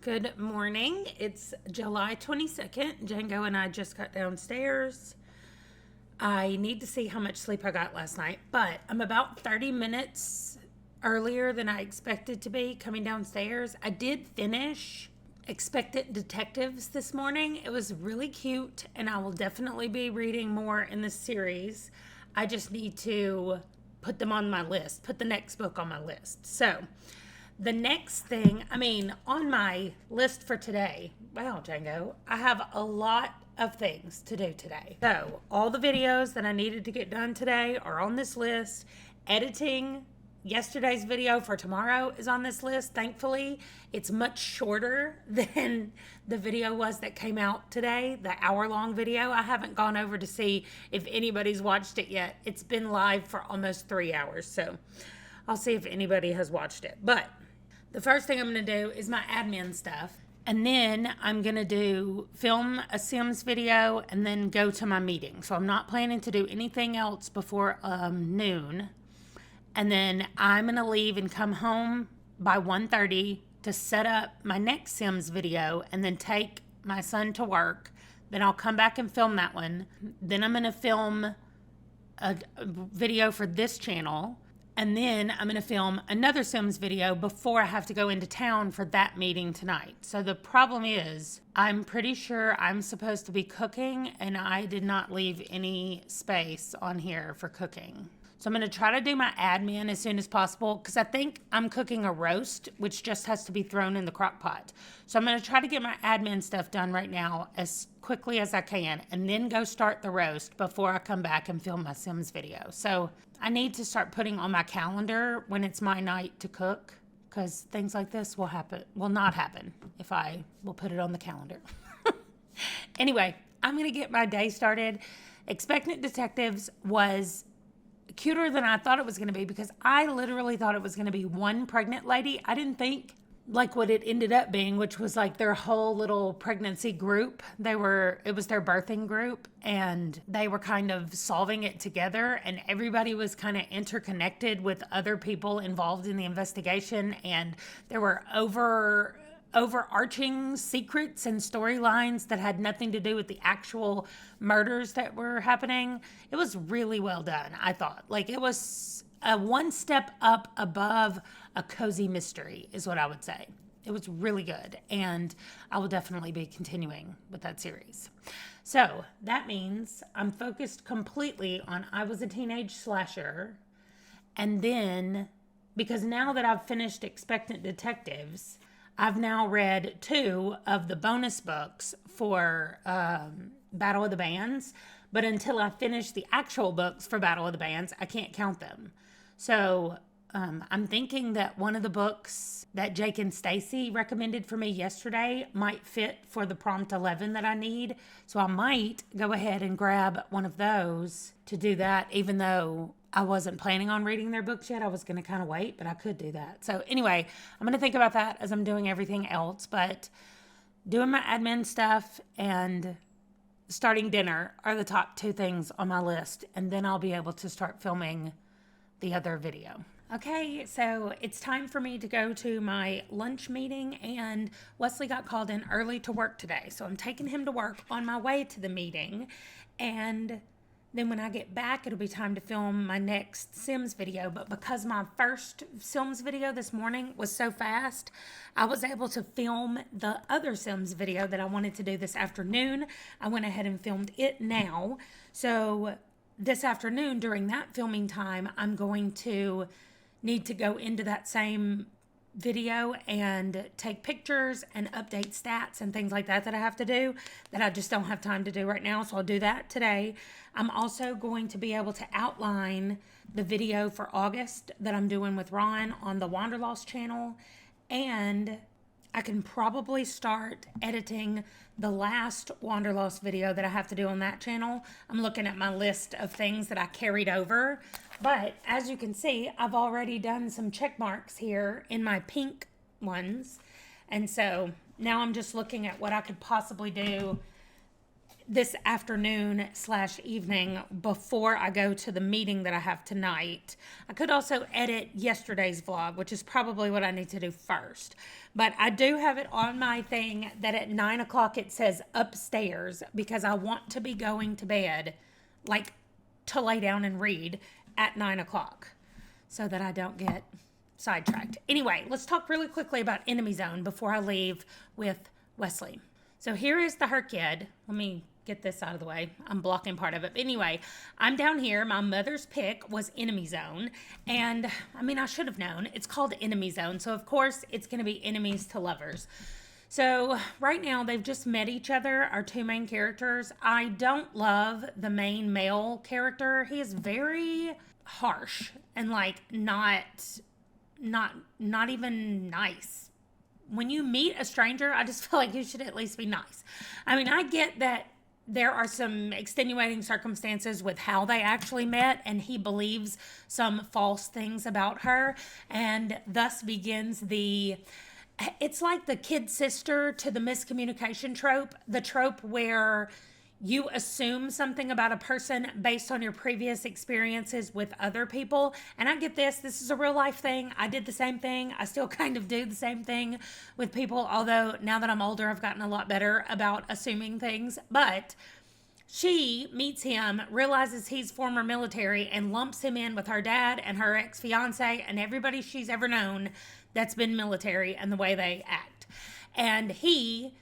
Good morning. It's July 22nd. Django and I just got downstairs. I need to see how much sleep I got last night, but I'm about 30 minutes earlier than I expected to be coming downstairs. I did finish Expectant Detectives this morning. It was really cute, and I will definitely be reading more in this series. I just need to put them on my list, put the next book on my list. So, the next thing, on my list for today, wow, Django, I have a lot of things to do today. So, all the videos that I needed to get done today are on this list. Editing yesterday's video for tomorrow is on this list. Thankfully, it's much shorter than the video was that came out today, the hour-long video. I haven't gone over to see if anybody's watched it yet. It's been live for almost 3 hours, so I'll see if anybody has watched it. But the first thing I'm going to do is my admin stuff. And then I'm going to film a Sims video and then go to my meeting. So I'm not planning to do anything else before noon. And then I'm going to leave and come home by 1:30 to set up my next Sims video and then take my son to work. Then I'll come back and film that one. Then I'm going to film a video for this channel. And then I'm going to film another Sims video before I have to go into town for that meeting tonight. So the problem is, I'm pretty sure I'm supposed to be cooking, and I did not leave any space on here for cooking. So I'm going to try to do my admin as soon as possible, because I think I'm cooking a roast, which just has to be thrown in the crock pot. So I'm going to try to get my admin stuff done right now as quickly as I can, and then go start the roast before I come back and film my Sims video. So I need to start putting on my calendar when it's my night to cook, because things like this will not happen if I will put it on the calendar. Anyway, I'm going to get my day started. Expectant Detectives was cuter than I thought it was going to be, because I literally thought it was going to be one pregnant lady. I didn't think like what it ended up being, which was like their whole little pregnancy group. It was their birthing group, and they were kind of solving it together, and everybody was kind of interconnected with other people involved in the investigation, and there were overarching secrets and storylines that had nothing to do with the actual murders that were happening. It was really well done, I thought. Like, it was a one step up above a cozy mystery, is what I would say. It was really good, and I will definitely be continuing with that series. So that means I'm focused completely on I Was a Teenage Slasher, and then, because now that I've finished Expectant Detectives, I've now read 2 of the bonus books for Battle of the Bands, but until I finish the actual books for Battle of the Bands, I can't count them. So I'm thinking that one of the books that Jake and Stacy recommended for me yesterday might fit for the prompt 11 that I need. So I might go ahead and grab one of those to do that, even though I wasn't planning on reading their books yet. I was going to kind of wait, but I could do that. So anyway, I'm going to think about that as I'm doing everything else. But doing my admin stuff and starting dinner are the top 2 things on my list. And then I'll be able to start filming the other video. Okay, so it's time for me to go to my lunch meeting, and Wesley got called in early to work today. So I'm taking him to work on my way to the meeting, and then when I get back, it'll be time to film my next Sims video. But because my first Sims video this morning was so fast, I was able to film the other Sims video that I wanted to do this afternoon. I went ahead and filmed it now. So this afternoon, during that filming time, I'm going to need to go into that same video and take pictures and update stats and things like that I have to do that I just don't have time to do right now. So I'll do that today. I'm also going to be able to outline the video for August that I'm doing with Ron on the Wanderlost channel, and I can probably start editing the last Wanderlost video that I have to do on that channel. I'm looking at my list of things that I carried over. But as you can see, I've already done some check marks here in my pink ones. And so now I'm just looking at what I could possibly do this afternoon / evening before I go to the meeting that I have tonight. I could also edit yesterday's vlog, which is probably what I need to do first. But I do have it on my thing that at 9 o'clock it says upstairs, because I want to be going to bed, like to lay down and read at 9 o'clock so that I don't get sidetracked. Anyway, let's talk really quickly about Enemy Zone before I leave with Wesley. So here is the her kid. Let me get this out of the way. I'm blocking part of it. But anyway, I'm down here. My mother's pick was Enemy Zone. And I mean, I should have known. It's called Enemy Zone. So of course it's going to be enemies to lovers. So right now they've just met each other, our two main characters. I don't love the main male character. He is very harsh and like not even nice. When you meet a stranger, I just feel like you should at least be nice. I mean, I get that there are some extenuating circumstances with how they actually met, and he believes some false things about her, and thus begins it's like the kid sister to the miscommunication trope, the trope where you assume something about a person based on your previous experiences with other people. And I get this. This is a real life thing. I did the same thing. I still kind of do the same thing with people. Although now that I'm older, I've gotten a lot better about assuming things. But she meets him, realizes he's former military, and lumps him in with her dad and her ex-fiance and everybody she's ever known that's been military and the way they act. And he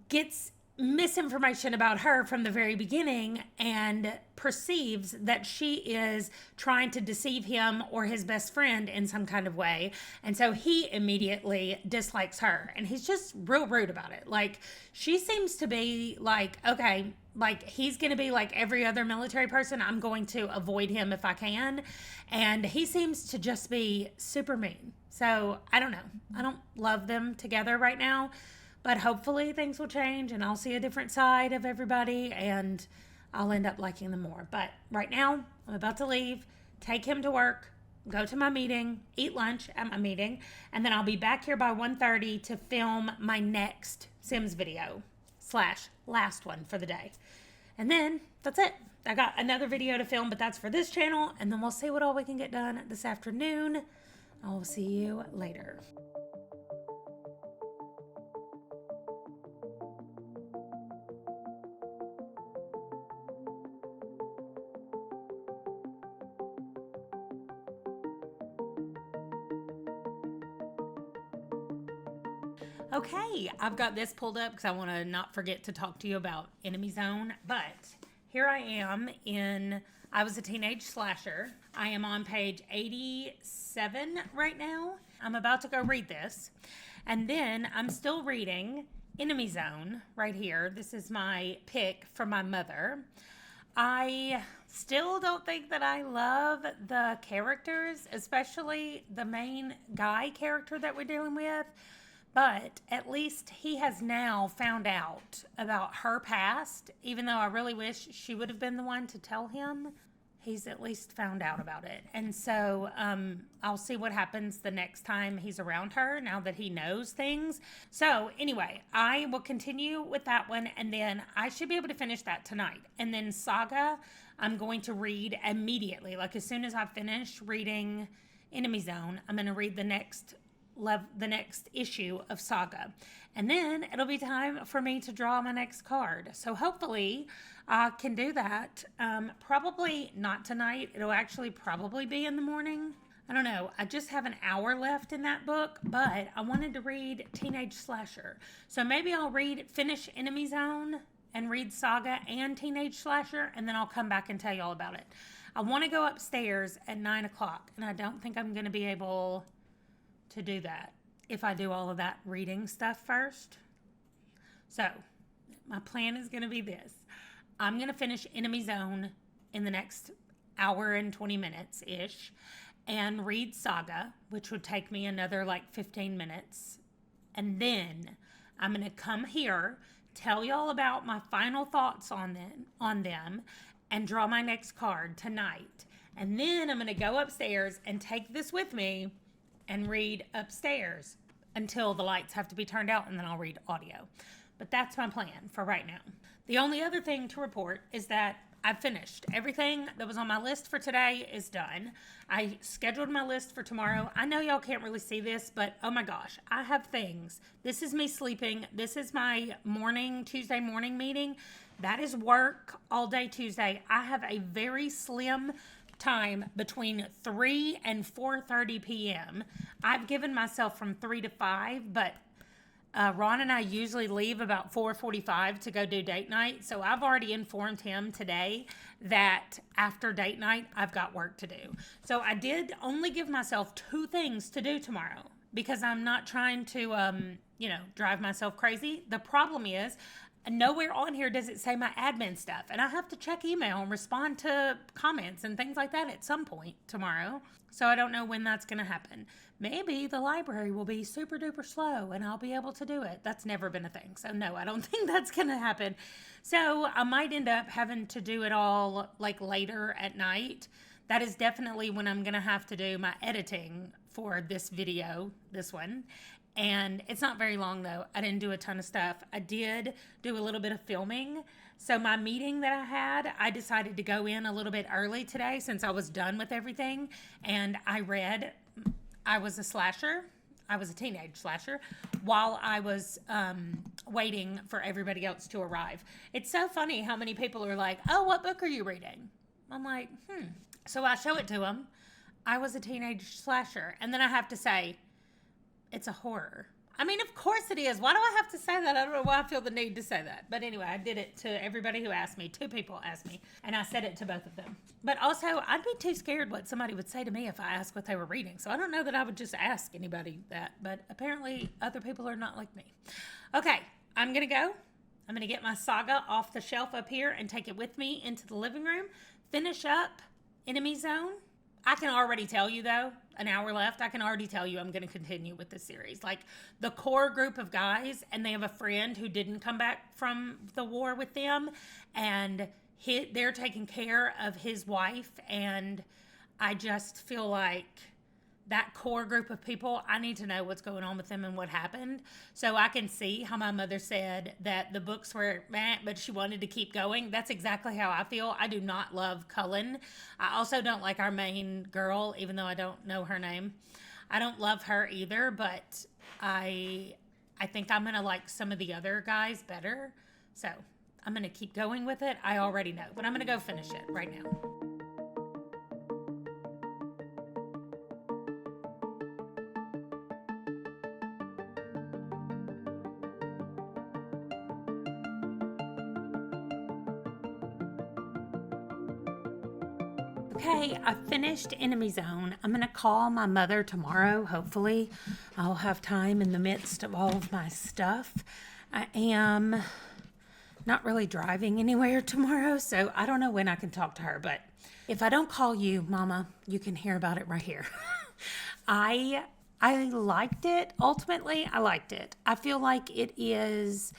gets misinformation about her from the very beginning and perceives that she is trying to deceive him or his best friend in some kind of way. And so he immediately dislikes her, and he's just real rude about it. Like, she seems to be like, okay, like he's going to be like every other military person. I'm going to avoid him if I can. And he seems to just be super mean. So I don't know. I don't love them together right now. But hopefully things will change and I'll see a different side of everybody and I'll end up liking them more. But right now, I'm about to leave, take him to work, go to my meeting, eat lunch at my meeting, and then I'll be back here by 1:30 to film my next Sims video / last one for the day. And then that's it. I got another video to film, but that's for this channel. And then we'll see what all we can get done this afternoon. I will see you later. Okay, I've got this pulled up because I want to not forget to talk to you about Enemy Zone. But here I am I was a teenage slasher. I am on page 87 right now. I'm about to go read this. And then I'm still reading Enemy Zone right here. This is my pick for my mother. I still don't think that I love the characters, especially the main guy character that we're dealing with. But at least he has now found out about her past, even though I really wish she would have been the one to tell him. He's at least found out about it. And so I'll see what happens the next time he's around her now that he knows things. So anyway, I will continue with that one, and then I should be able to finish that tonight. And then Saga, I'm going to read immediately. Like as soon as I finish reading Enemy Zone, I'm going to read the next issue of Saga, and then it'll be time for me to draw my next card. So hopefully I can do that. Probably not tonight. It'll actually probably be in the morning. I don't know. I just have an hour left in that book, but I wanted to read Teenage Slasher. So maybe I'll finish Enemy Zone and read Saga and Teenage Slasher, and then I'll come back and tell you all about it. I want to go upstairs at 9 o'clock, and I don't think I'm going to be able to do that if I do all of that reading stuff first. So my plan is going to be this. I'm going to finish Enemy Zone in the next hour and 20 minutes ish and read Saga, which would take me another like 15 minutes. And then I'm going to come here, tell y'all about my final thoughts on them and draw my next card tonight. And then I'm going to go upstairs and take this with me and read upstairs until the lights have to be turned out, and then I'll read audio. But that's my plan for right now. The only other thing to report is that I've finished. Everything that was on my list for today is done. I scheduled my list for tomorrow. I know y'all can't really see this, but oh my gosh, I have things. This is me sleeping. This is my Tuesday morning meeting. That is work all day Tuesday. I have a very slim time between 3 and 4:30 p.m. I've given myself from 3 to 5, but Ron and I usually leave about 4:45 to go do date night. So I've already informed him today that after date night, I've got work to do. So I did only give myself 2 things to do tomorrow because I'm not trying to, drive myself crazy. The problem is nowhere on here does it say my admin stuff. And I have to check email and respond to comments and things like that at some point tomorrow. So I don't know when that's going to happen. Maybe the library will be super duper slow and I'll be able to do it. That's never been a thing. So no, I don't think that's going to happen. So I might end up having to do it all like later at night. That is definitely when I'm going to have to do my editing for this video, this one. And it's not very long though. I didn't do a ton of stuff. I did do a little bit of filming. So my meeting that I had, I decided to go in a little bit early today since I was done with everything. And I was a slasher. I was a teenage slasher while I was waiting for everybody else to arrive. It's so funny how many people are like, oh, what book are you reading? I'm like, So I show it to them. I was a teenage slasher. And then I have to say, it's a horror. I mean, of course it is. Why do I have to say that? I don't know why I feel the need to say that. But anyway, I did it to everybody who asked me. 2 people asked me, and I said it to both of them. But also, I'd be too scared what somebody would say to me if I asked what they were reading. So I don't know that I would just ask anybody that. But apparently, other people are not like me. Okay, I'm going to go. I'm going to get my saga off the shelf up here and take it with me into the living room. Finish up Enemy Zone. I can already tell you, though, an hour left, I can already tell you I'm going to continue with this series. Like, the core group of guys, and they have a friend who didn't come back from the war with them, and they're taking care of his wife, and I just feel like that core group of people, I need to know what's going on with them and what happened. So I can see how my mother said that the books were meh, but she wanted to keep going. That's exactly how I feel. I do not love Cullen. I also don't like our main girl, even though I don't know her name. I don't love her either, but I think I'm going to like some of the other guys better. So I'm going to keep going with it. I already know, but I'm going to go finish it right now. Okay, I finished Enemy Zone. I'm going to call my mother tomorrow, hopefully. I'll have time in the midst of all of my stuff. I am not really driving anywhere tomorrow, so I don't know when I can talk to her. But if I don't call you, Mama, you can hear about it right here. I liked it. Ultimately, I liked it. I feel like it is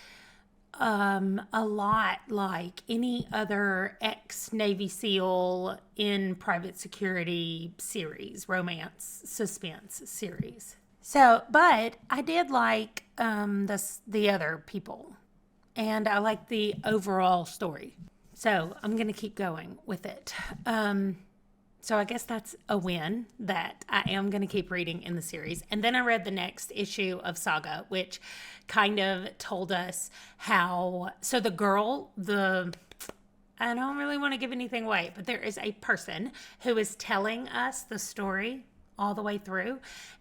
a lot like any other ex-Navy SEAL in private security series, romance, suspense series. So, but I did like the other people, and I like the overall story. So I'm going to keep going with it. So I guess that's a win that I am going to keep reading in the series. And then I read the next issue of Saga, which kind of told us how, so the girl, I don't really want to give anything away, but there is a person who is telling us the story all the way through.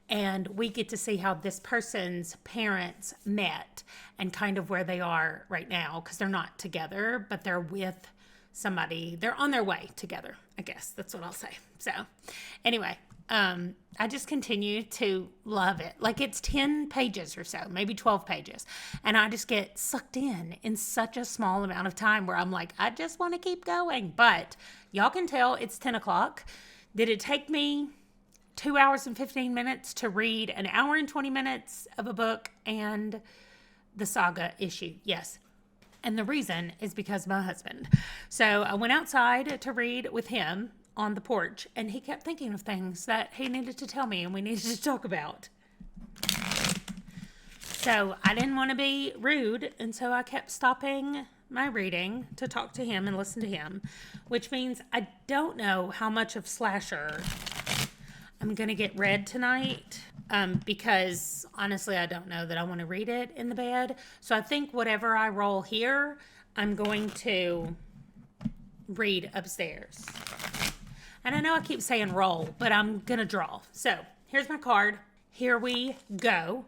And we get to see how this person's parents met and kind of where they are right now, because they're not together, but they're with somebody. They're on their way together, I guess. That's what I'll say. So anyway, I just continue to love it. Like, it's 10 pages or so, maybe 12 pages. And I just get sucked in such a small amount of time where I'm like, I just want to keep going. But y'all can tell it's 10 o'clock. Did it take me 2 hours and 15 minutes to read an hour and 20 minutes of a book and the Saga issue? Yes. And the reason is because of my husband. So I went outside to read with him on the porch, and he kept thinking of things that he needed to tell me and we needed to talk about. So I didn't want to be rude, and so I kept stopping my reading to talk to him and listen to him, which means I don't know how much of Slasher I'm going to get read tonight, because honestly, I don't know that I want to read it in the bed. So I think whatever I roll here, I'm going to read upstairs. And I know I keep saying roll, but I'm going to draw. So here's my card. Here we go.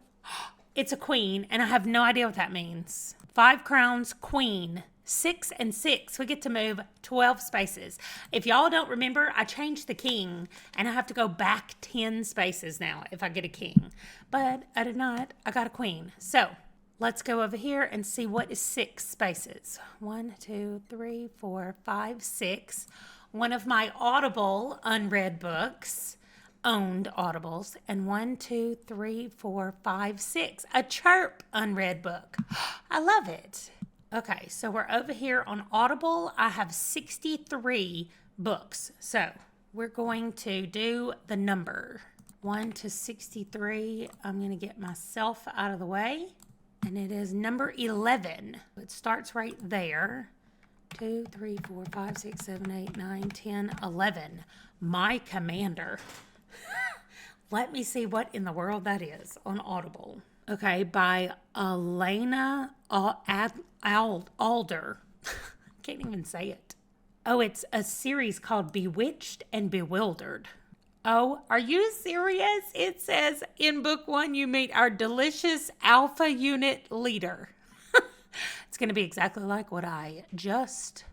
It's a queen, and I have no idea what that means. 5 crowns, queen. 6 and 6. We get to move 12 spaces. If y'all don't remember, I changed the king, and I have to go back 10 spaces now if I get a king. But I did not. I got a queen. So let's go over here and see what is 6 spaces. 1, 2, 3, 4, 5, 6. One of my Audible unread books. Owned Audibles, and 1, 2, 3, 4, 5, 6. A Chirp unread book. I love it. Okay, so we're over here on Audible. I have 63 books. So we're going to do the number 1 to 63. I'm going to get myself out of the way. And it is number 11. It starts right there. 2, 3, 4, 5, 6, 7, 8, 9, 10, 11. My Commander. Let me see what in the world that is on Audible. Okay, by Elena Alder. Can't even say it. Oh, it's a series called Bewitched and Bewildered. Oh, are you serious? It says in book 1 you meet our delicious Alpha Unit leader. It's going to be exactly like what I just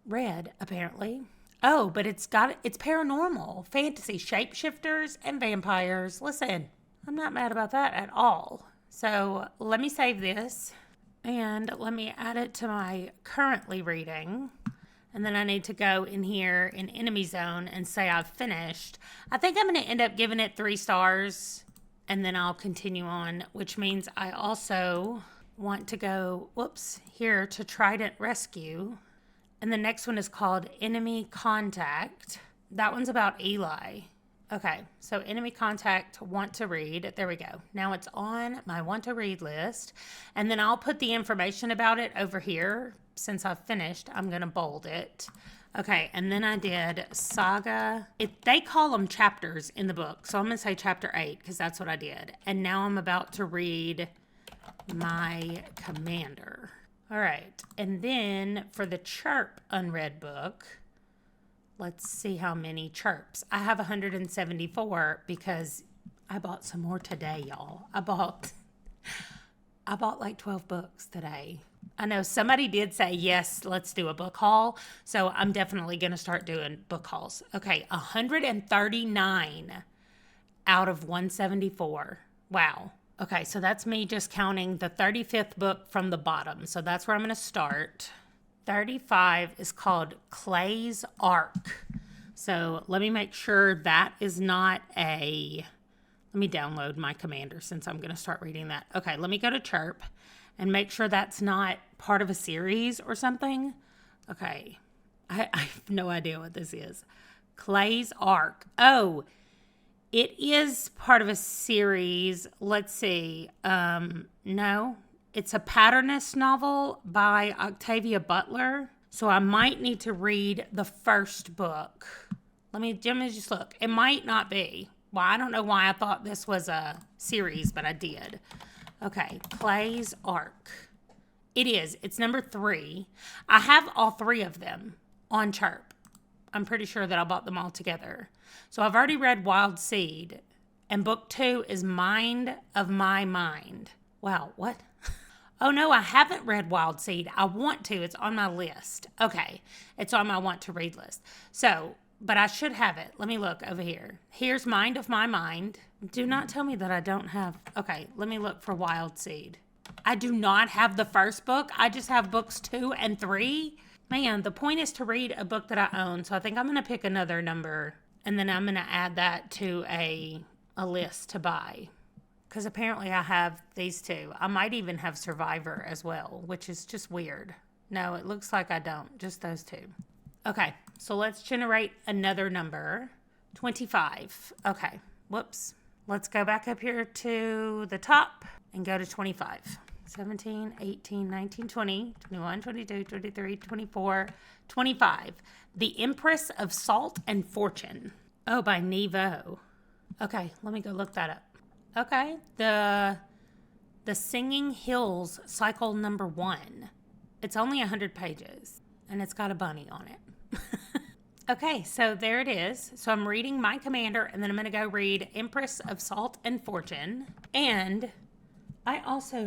read, apparently. Oh, but it's paranormal, fantasy, shapeshifters, and vampires. Listen, I'm not mad about that at all. So let me save this, and let me add it to my currently reading. And then I need to go in here in Enemy Zone and say I've finished. I think I'm going to end up giving it 3 stars, and then I'll continue on, which means I also want to go, here to Trident Rescue. And the next one is called Enemy Contact. That one's about Eli. Okay, so Enemy Contact, want to read. There we go. Now it's on my want to read list. And then I'll put the information about it over here. Since I've finished, I'm going to bold it. Okay, and then I did Saga. They call them chapters in the book. So I'm going to say chapter 8 because that's what I did. And now I'm about to read My Commander. All right, and then for the Chirp unread book, let's see how many Chirps. I have 174 because I bought some more today, y'all. I bought like 12 books today. I know somebody did say, yes, let's do a book haul. So I'm definitely going to start doing book hauls. Okay, 139 out of 174. Wow. Okay, so that's me just counting the 35th book from the bottom. So that's where I'm going to start. 35 is called Clay's Ark. So let me make sure that is not let me download My Commander since I'm going to start reading that. Okay, let me go to Chirp and make sure that's not part of a series or something. Okay, I have no idea what this is. Clay's Ark. Oh, it is part of a series. Let's see. No, it's a patternist novel by Octavia Butler. So I might need to read the first book. Let me just look. It might not be. Well, I don't know why I thought this was a series, but I did. Okay, Clay's Ark. It is. It's number 3. I have all 3 of them on Chirp. I'm pretty sure that I bought them all together. So I've already read Wild Seed, and book 2 is Mind of My Mind. Wow, what? Oh no, I haven't read Wild Seed. I want to. It's on my list. Okay, it's on my want to read list. So, but I should have it. Let me look over here. Here's Mind of My Mind. Do not tell me that I don't have. Okay, let me look for Wild Seed. I do not have the first book. I just have books 2 and 3. Man, the point is to read a book that I own. So I think I'm going to pick another number, and then I'm going to add that to a list to buy. Because apparently I have these 2. I might even have Survivor as well, which is just weird. No, it looks like I don't. Just those 2. Okay, so let's generate another number. 25. Okay, whoops. Let's go back up here to the top. and go to 25. 17, 18, 19, 20, 21, 22, 23, 24, 25. The Empress of Salt and Fortune. Oh, by Nevo. Okay, let me go look that up. Okay, the Singing Hills cycle number 1. It's only 100 pages, and it's got a bunny on it. Okay, so there it is. So I'm reading My Commander, and then I'm going to go read Empress of Salt and Fortune. And I also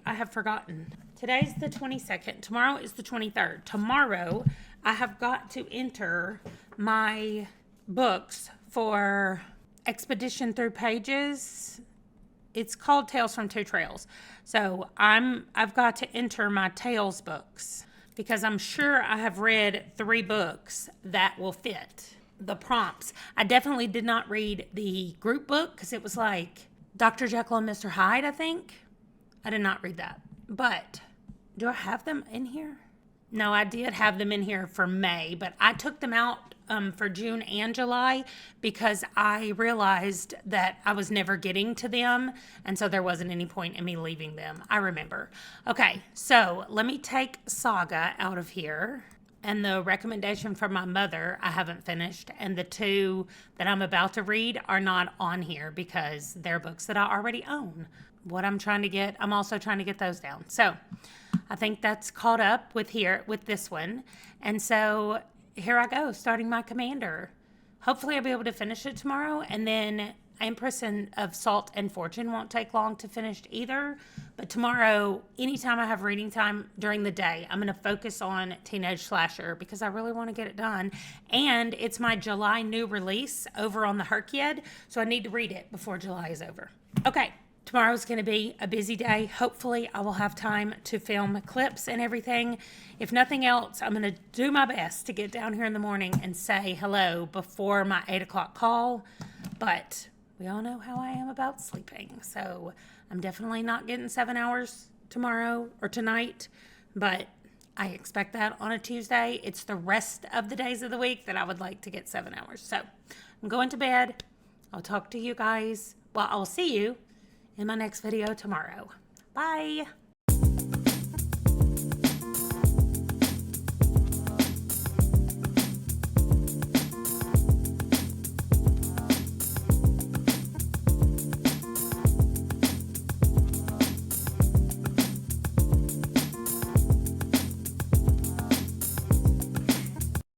I have forgotten. Today's the 22nd. Tomorrow is the 23rd. Tomorrow, I have got to enter my books for Expedition Through Pages. It's called Tales from Two Trails. So I've got to enter my Tales books because I'm sure I have read 3 books that will fit the prompts. I definitely did not read the group book because it was like Dr. Jekyll and Mr. Hyde, I think. I did not read that. But do I have them in here? No, I did have them in here for May, but I took them out for June and July because I realized that I was never getting to them, and so there wasn't any point in me leaving them. I remember. Okay, so let me take Saga out of here. And the recommendation from my mother, I haven't finished. And the 2 that I'm about to read are not on here because they're books that I already own. What I'm trying to get, I'm also trying to get those down. So I think that's caught up with this one. And so here I go, starting My Commander. Hopefully I'll be able to finish it tomorrow. And then Empress of Salt and Fortune won't take long to finish either. But tomorrow, anytime I have reading time during the day, I'm going to focus on Teenage Slasher because I really want to get it done. And it's my July new release over on the Herkyed, so I need to read it before July is over. Okay, tomorrow's going to be a busy day. Hopefully, I will have time to film clips and everything. If nothing else, I'm going to do my best to get down here in the morning and say hello before my 8 o'clock call. But we all know how I am about sleeping, so I'm definitely not getting 7 hours tomorrow or tonight, but I expect that on a Tuesday. It's the rest of the days of the week that I would like to get 7 hours. So I'm going to bed. I'll talk to you guys. Well, I'll see you in my next video tomorrow. Bye.